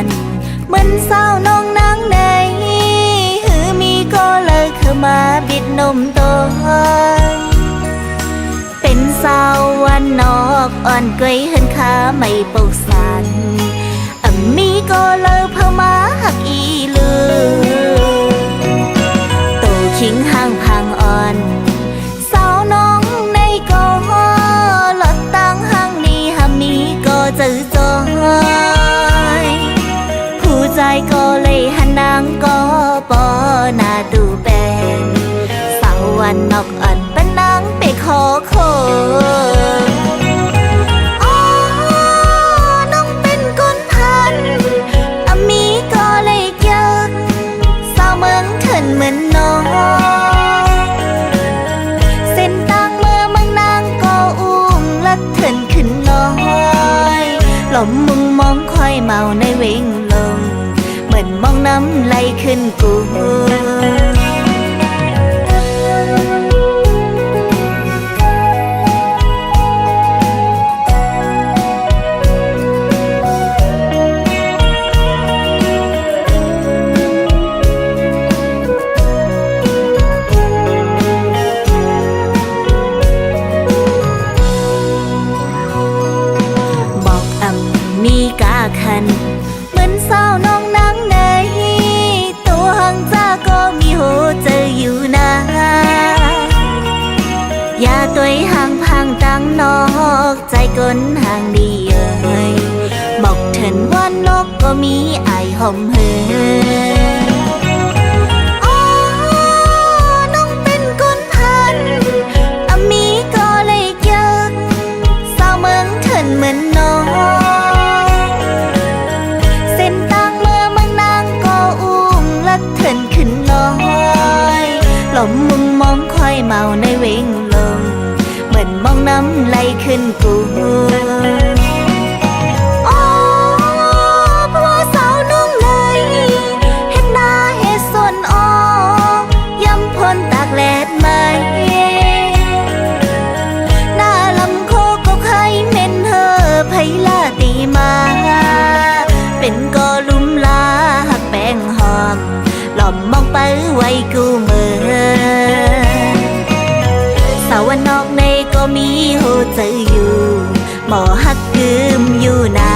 นเหมือนสาวน้องนางในหือมีก็เลยคือมาบิดนมตัวเป็นสาววันนอกอ่อนกวยเหินขาไม่ปกสันมีก็เลยเพิ่มมาหักอีลือโตคิงห่างพังอ่อนสาวน้องในก็หลดตั้งห่างนี้หามีก็จือจอยผู้ใจก็เลยหันนางก็ปอหน้าดูเป็นสาววันนอกอ่อนเป็นนางไปขอโคเหมือนน้องเส้นตั้งเมื่อมังนางก็อุ้มและเถินขึ้นน้อยหล่อมมุงมองคอยเมาในเวงลงเหมือนมองน้ำไหลขึ้นกูมีกาคันเหมือนสาวน้องนางในตัวหังจ้าก็มีโหเจออยู่นะอย่าตัวห่างพังตั้งนอกใจก้นห่างดีเอ่ยบอกเถินว่านกก็มีไอหอมเฮน้องเป็นก้นพันมีก็เลยเยอะสาวเมืองเถินเหมือนน้องเถินขึ้นน้อยหล่อมมุงมองคอยเมาในเวงลงเหมือนมองน้ำไหลขึ้นกูเพราะสาวน้องเลยเฮ็ดหน้าเฮ็ดส่วนย้ำพ้นตากแดดไหมหน้าลำโคก็ใครเม่นเฮอไผลาตีมาเป็นก็ลุ่มลาหักแป้งหอมหล่อมมองไปไว้กูเมื่อสาวนอกในก็มีโหเจออยู่หมอหักกึมอยู่นา